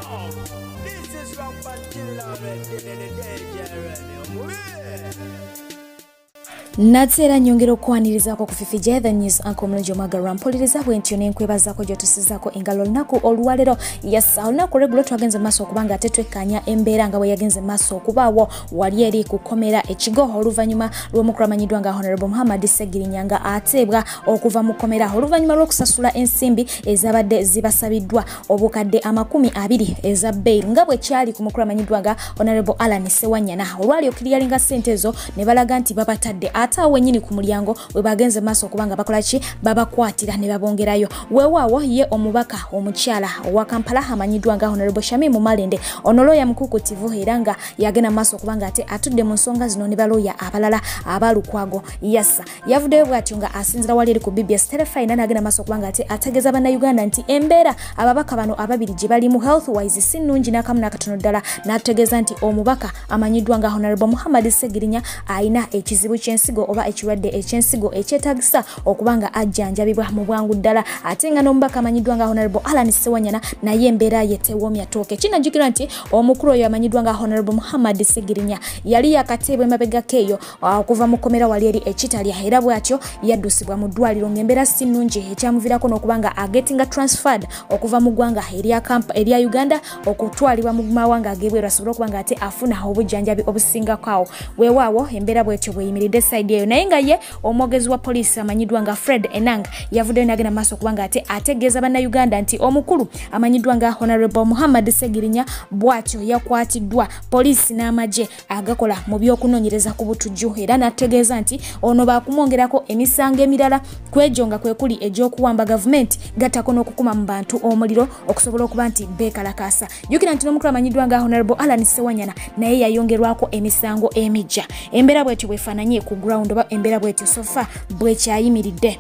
This is Rock Until already Natsera nyongero kwaniriza ko kufifije the news Uncle Mlonjo Magara mpuliriza bwentyo nenkwebaza ko jotusizako engalo lunaku olwalero yasa olunaku regulo twagenze maso okubanga atetwekanya embeera nga bwe yagenze maso okubawo wali eri kukomera ekigo oluvanyuma lw'omukramanyidwa nga Honorable Muhammad Segirinyanga atebwa okuva mu komera oluvanyuma lw'okusasula ensimbi ezabadde zibasabiddwa obukadde 20 eza bail nga bwe kyali ku mukramanyidwa nga Honorable Alan Sewanyana olwali okiriyalinga sente zo ne balaga nti babatadde ata wenyini ku mulyango we bagenze maso kubanga bakolachi babakwatira ne babongerayo wewawo ye omubaka omukyala wa Kampala amanyidwa nga Honorable Shamimu Malende onoloya mukukutivu heranga yagena maso kubanga ate atudde mu nsonga zino ne baloya abalala abalukwago yassa yavudeyo bwatyo nga asinzira wali eri ku BBS Telefine nagena maso kubanga ate ategeza bana Uganda nti embera ababaka bano ababiri gye bali mu health wise sinungi nakamu nakatono ddala nategeza nti omubaka amanyidwa nga Honorable Muhammad Segirinya aina ekizibu ensigo oba ekirwadde ekyensigo ekyetagisa okubanga ajjanjabibwa mu bwangu ddala ate nga n'omubaka amanyidwa nga Honorable Alan Sewanyana naye embeera yetewomya tooke kinajjukira nti omukulu oyo amanyidwa nga Honorable Muhammad Segirinya yali yakateebwa emabega keeyo okuva mu komera wali eri ekitalya era bwatyo yaddusibwa mu ddwaliro ng'embeera sinungi ekyamuviirako n'okubanga agetinga transferred okuva mu ggwanga erya Uganda okutwalibwa mu mawanga ageebweru asobole okubanga ate afuna obujjanjabi obusingako weewaawo embeera bwetyo bweyimiridde side eyo naye nga ye omwogezi wa poliisi amanyidwa nga Fred Enang yavuddeyo n'agenda maaso okubanga ate ategeeza bannayuganda nti omukulu amanyidwa nga Honorable Muhammad Segirinya bwatyo yakwatiddwa poliisi n'amagye agakola mu by'okunoonyereza ku butujju era n'ategeeza nti ono baakumwongerako emisango emirala kwejonga kwe kuli egy'okuwamba gavumenti gattako n'okukuma mu bantu omuliro okusobola okuba nti beekalakaasa jjukira nti n'omukulu amanyidwa nga Honorable Alan Sewanyana naye yayongerwako emisango emijja embeera bwetyo bwefaananye ku ground oba embeera bwetyo sofa bwekyayimiridde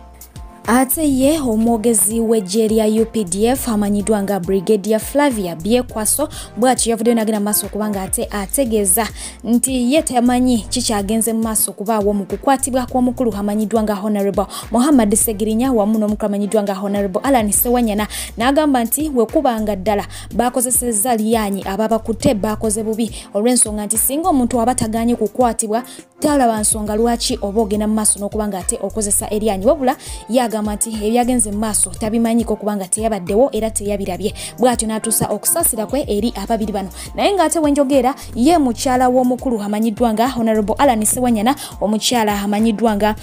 ate ye omwogezi w'eggye lya UPDF amanyidwa nga Brigadier Flavia Byekwaso bwatyo yavuddeyo n'agenda maaso okubanga ate ategeeza nti ye tamanyi kikyagenze mu maaso okubaawo mu kukwatibwa kw'omukulu amanyidwa nga Honorable Muhammad Segirinya wamu n'omukulu amanyidwa nga Honorable Alan Sewanyana n'agamba nti we kubanga ddala bakozesezza lyanyi ababakutte bakoze bubi olw'ensonga nti singa omuntu aba tagaanye kukwatibwa talaba nsonga lwaki oba ogenda mu maaso n'okubanga ate okozesa eryanyi wabula yagamba nti ebyagenze mu maaso tabimanyiko kubanga teyabaddewo era teyabirabye bw'atyo n'atuusa okusaasira kwe eri ababiri bano naye ng'ate wenjogera ye mukyala w'omukulu amanyidwa nga Honorable Alan Sewanyana omukyala amanyidwa nga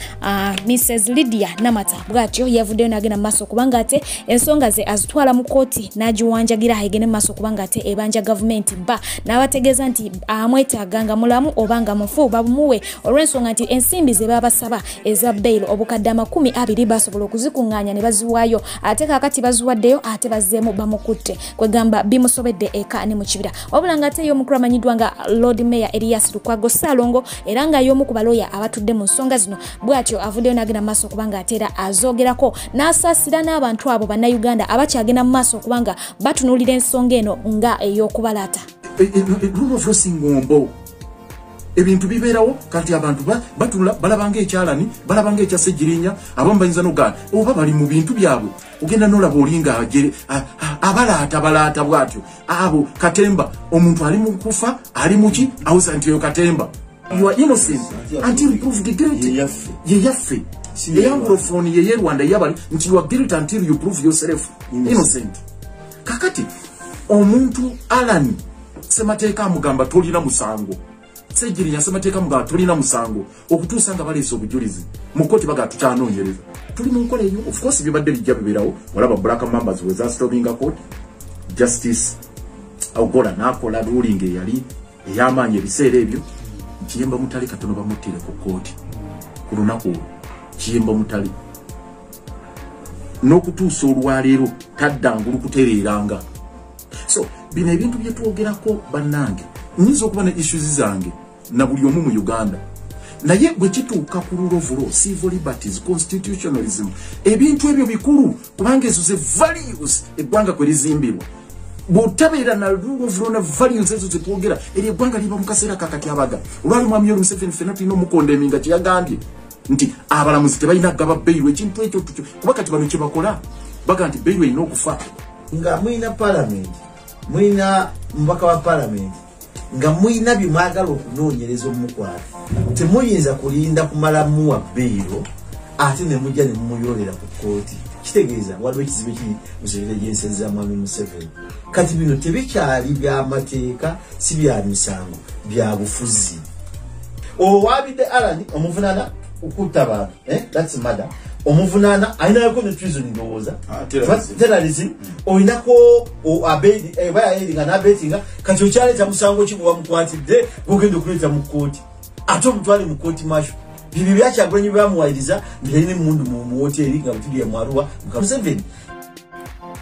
Mrs. Lydia Namata bw'atyo yavuddeyo n'agenda mu maaso kubanga ate ensonga ze azitwala mu kooti n'agiwanjagira egende mu maaso kubanga ate ebanja gavumenti ba n'abategeeza nti amwetaaga nga mulamu oba nga mufu babumuwe olw'ensonga nti ensimbi ze babasaba eza bail obukadde 20 basobola okuzikuŋŋaanya ne baziwaayo ate kaakati baziwaddeyo ate bazzeemu bamukutte kwegamba bimusobedde eka ne mu kibira wabula nga ate y'omukulu amanyidwa nga Lord Mayor Elias Lukwago Ssaalongo era nga y'omu ku balooya abatudde mu nsonga zino bw'atyo avuddeyo n'agenda mu maaso okubanga ate era azoogerako n'asaasira n'abantu abo bannayuganda abakyagenda mu maaso okubanga batunuulira ensonga eno nga ey'okubalaata ebintu bibeerawo kati abantu batula balabanga ekyalani balabanga ekya Segirinya abamu bayinza n'ogaana oba bali mu bintu byabwe ogenda n'olaba olinga abalaata bwatyo abo Katemba omuntu ali mu kufa ali muki awusa nti eyo Katemba you are innocent until proved guilty ye yaffe eyangulofoni ye Rwanda yabali nti you are guilty until you prove yourself innocent kakati omuntu Alan Semateeka amugamba tolina musango Segirinya Semateeka mugamba tulina musango okutuusa nga baleese obujulizi mu kkooti baga tukyanoonyereza tuli mu nkola eyo of course bibadde bijja bibeerawo olaba black members weza storming court justice Ogola n'akola ruling eyali ey'amaanyi ebiseera ebyo Kiyemba Mutale katono bamuttire ku kkooti ku lunaku Kiyemba Mutale n'okutuusa olwaleero taddangulu kutereeranga so bino ebintu bye twogerako bannange nyiza okuba ne issues zange na buli omu mu Uganda naye bwe kituuka ku rule of law civil liberties constitutionalism ebintu ebyo bikulu kubanga ezo ze values eggwanga kwe lizimbirwa bw'otabeera na rule of law na values ezo ze twogera eri eggwanga liba mu kaseera kakati abaga olwali mwami Yoweri Museveni ffenna tulina omukondeminga kye yagambye nti abalamuzi tebalina gaba bbeeyiru ekintu ekyo kuba kati bano kye bakola baga nti bbeeyiru erina okufa nga mwina parliament mwina mbaka wa parliament nga mwina bimwagala okunoonyereza omukwata temuyinza kulinda kumala muwa beero ate ne mujja ne mumuyolera ku kooti kitegeeza waliwo ekizibu kiri museveni gyenseza mwami Museveni kati bino tebikyali by'amateeka si bya misango bya bufuzi owabidde Alan omuvunana okutta abantu that's murder omuvunana ayinako ne treason ndowooza terrorism oyinako abedi bayaeringa n'abetinga kati okyaleeta musango ki bwe wamukwatidde gogenda okuleeta mu kooti ate omutwale mu kooti masho bibyo byakyagulanyi byamuwayiriza mbirine mundu mu hoteli nga butuli ya Mwarua Museveni.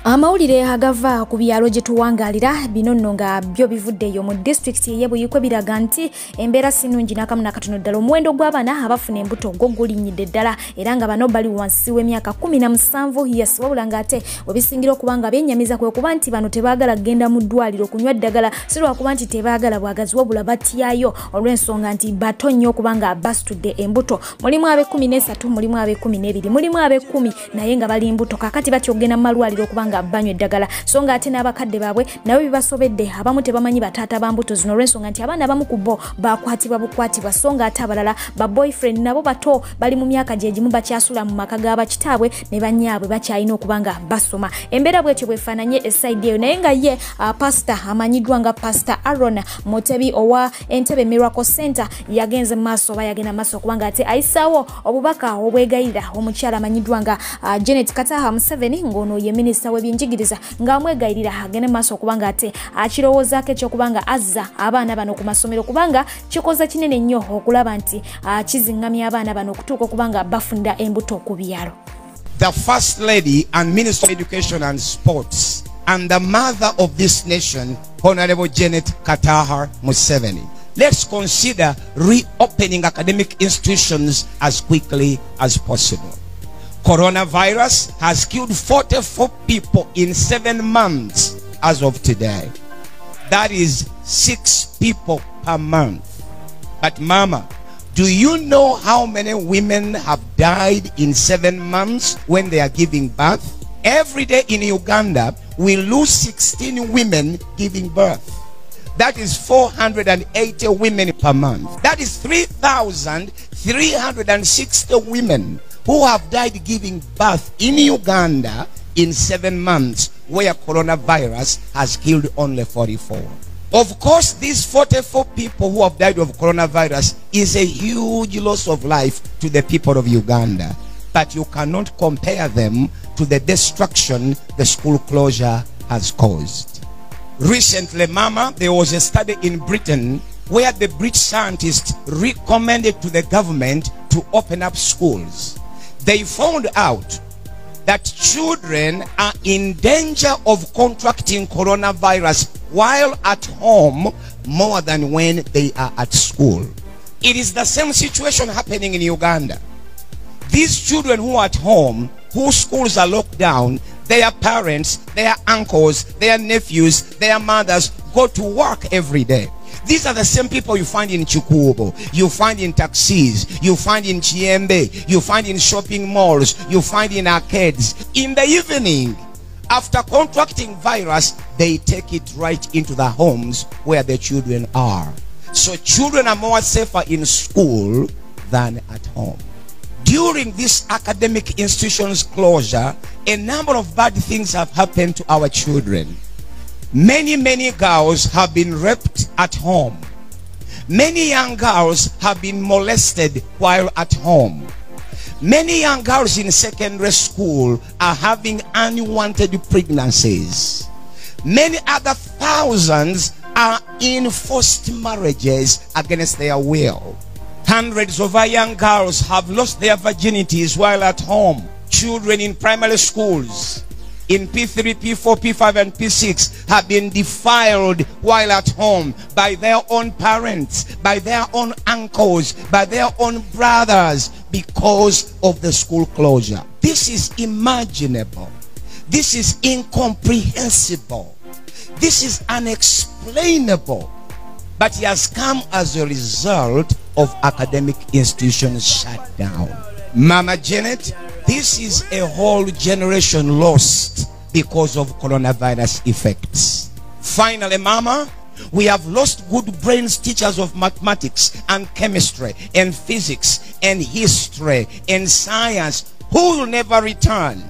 Amawulire agava ku byalo gye tuwangalira bino nno nga byo bivuddeyo mu district ye Buyikwe biraga nti embeera sinungi n'akamu nakatono ddala omuwendo gw'abaana abafuna embuto gwo gulinnyidde ddala era nga bano bali wansi w'emyaka 17 yes wabula ng'ate webisingira okuba nga bennyamiza kwe kuba nti bano tebaagala kgenda mu ddwaliro kunywa ddagala si lwakuba nti tebaagala bwagazi wabula batyayo olw'ensonga nti bato nnyo okuba nga basitudde embuto mulimu abe 13 mulimu abe 12 mulimu abe 10 naye nga bali mbuto kakati batyogenda mu malwaliro okuba nga banywa eddagala so nga ate n'abakadde baabwe nabo bibasobedde abamu tebamanyi bataata ba mbuto zino olw'ensonga nti abaana abamu ku bo bakwatibwa bukwatibwa so nga ate abalala ba boyfriend nabo bato bali mu myaka gye gimu bakyasula mu maka g'abakitaabwe ne bannyaabwe bakyalina okuba nga basoma embeera bwetyo bwefaananye esaidi eyo naye nga ye pastor amanyiddwa nga pastor Aaron Mutebi owa Entebbe Miracle Center yagenze maaso oba yagenda maaso okuba nga ate ayisaawo obubaka obwegayirira omukyala amanyiddwa nga Janet Kataha Museveni ng'ono ye minisita w'ebyenjigiriza ng'amwegayirira agende maaso okuba nga ate akirowoozaako ekyokuba nga azza abaana bano ku masomero kubanga kikoze kinene nnyo okulaba nti kizingamya abaana bano okutuuka okuba nga bafunda embuto ku byalo. The First Lady and Minister of Education and Sports and the mother of this nation, Honorable Janet Kataha Museveni. Let's consider reopening academic institutions as quickly as possible. Coronavirus has killed 44 people in 7 months as of today. That is 6 people per month. But Mama, do you know how many women have died in 7 months when they are giving birth? Every day in Uganda, we lose 16 women giving birth. That is 480 women per month. That is 3,360 women who have died giving birth in Uganda in 7 months, where coronavirus has killed only 44. Of course, these 44 people who have died of coronavirus is a huge loss of life to the people of Uganda. But you cannot compare them to the destruction the school closure has caused. Recently, Mama, there was a study in Britain where the British scientists recommended to the government to open up schools. They found out that children are in danger of contracting coronavirus while at home more than when they are at school. It is the same situation happening in Uganda. These children who are at home, whose schools are locked down, their parents, their uncles, their nephews, their mothers go to work every day. These are the same people you find in Chikubo, you find in taxis, you find in Chiembe, you find in shopping malls, you find in arcades. In the evening, after contracting virus, they take it right into the homes where the children are. So children are more safer in school than at home. During this academic institution's closure, a number of bad things have happened to our children. Many girls have been raped at home. Many young girls have been molested while at home. Many young girls in secondary school are having unwanted pregnancies. Many other thousands are in forced marriages against their will. Hundreds of our young girls have lost their virginities while at home. Children in primary schools, in P3, P4, P5, and P6 have been defiled while at home by their own parents, by their own uncles, by their own brothers because of the school closure. This is unimaginable. This is incomprehensible. This is unexplainable. But it has come as a result of academic institutions shut down. Mama Janet, this is a whole generation lost because of coronavirus effects. Finally, mama, we have lost good brains teachers of mathematics and chemistry and physics and history and science who will never return.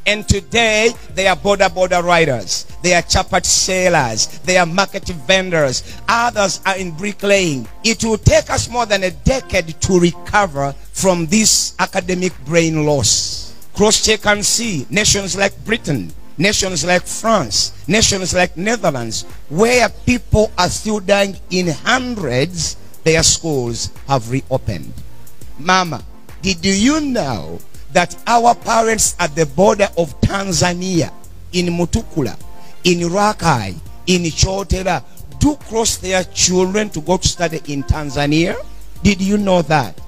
And today, they are border riders. They are chapat sailors. They are market vendors. Others are in bricklaying. It will take us more than a decade to recover from this academic brain loss. Cross-check and see nations like Britain, nations like France, nations like Netherlands, where people are still dying in hundreds, their schools have reopened. Mama, did you know that our parents at the border of Tanzania, in Mutukula, in Rakai, in Chotera, do cross their children to go to study in Tanzania? Did you know that?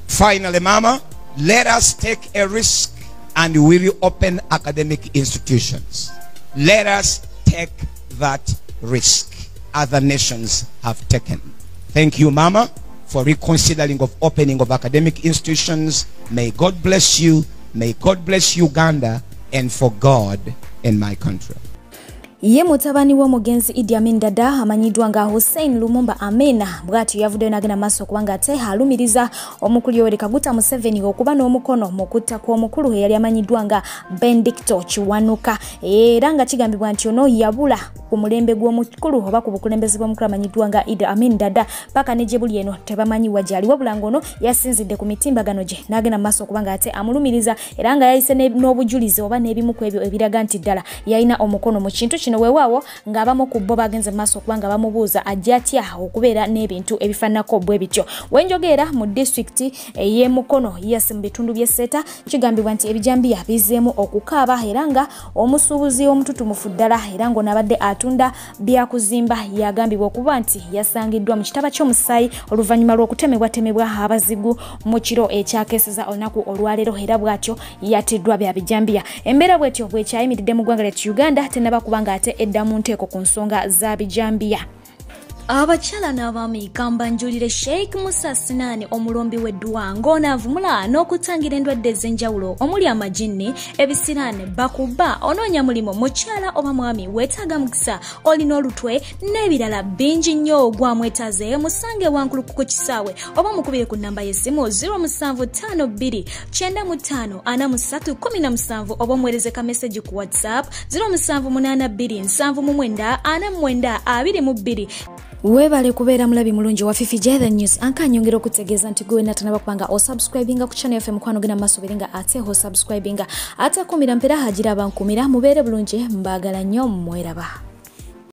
Finally, mama, let us take a risk and we reopen academic institutions. Let us take that risk other nations have taken. Thank you, mama, for reconsidering of opening of academic institutions. May God bless you. May God bless Uganda, and for God in my country. Ye mutabani w'omugenzi Idi Amin Dada amanyiddwa nga Hussein Lumumba Amina bw'atyo yavuddeyo n'agenda maaso kubanga ate alumiriza omukulu Yoweri Kaguta Museveni okuba n'omukono mu kutta kw'omukulu eyali amanyiddwa nga Benedicto Kiwanuka era nga kigambibwa nti ono yabula ku mulembe gw'omukulu oba ku bukulembeze bw'omukulu amanyiddwa nga Idi Amin Dada paka ne gye buli eno tebamanyiwa gyali wabula ng'ono yasinzidde ku mitimbagano gye n'agenda maaso kubanga ate amulumiriza era nga yayise n'obujulizi oba n'ebimu ku ebyo ebiraga nti ddala yalina omukono mu kintu kino weewaawo ng'abamu ku bo bagenze maaso kubanga bamubuuza ajja atya okubeera n'ebintu ebifaananako bwe bityo. Wenjogera mu disitulikiti ey'e Mukono yase mu bitundu by'e Seta kigambibwa nti ebijambiya bizeemu okukaaba era nga omusuubuzi omututumufu ddala era ng'onabadde atunda byakuzimba yagambibwa okuba nti yasangiddwa mu kitaba ky'omusaayi oluvannyuma lw'okutemebwatemebwa abazigu mu kiro ekyakeeseza olunaku olwaleero era bw'atyo yatiddwa bya bijambiya. Embeera bw'etyo bwekyayimiridde mu ggwanga lyattu Uganda tenaba kubanga ate edda mu nteeko ku nsonga za bijambiya. Abakyala n'abaami kambanjulire Sheikh Musa Sinani omulombi w'eddwa ng'onaavumula n'okutangira endwadde ez'enjawulo omuli amajinni ebisiraane bakuba onoonya mulimu mukyala oba mwami weetaaga mukisa olina olutwe n'ebirala bingi nnyo gwamwetaaze musange wankulu ku kisaawe oba mukubire ku nnamba y'essimu 0752 95 4317 oba omuweereze ka message ku WhatsApp 0782 79 49 22. Webale kubeera mulabi mulungi wa Fifi J News ankanyongera okutegeeza nti gwe natanaba kubanga osubscribinga ku channel FM kwano gina maso biringa ate ho subscribinga ate kumira mpera hagira abankumira mubeere bulungi mbagala nnyo mweraba.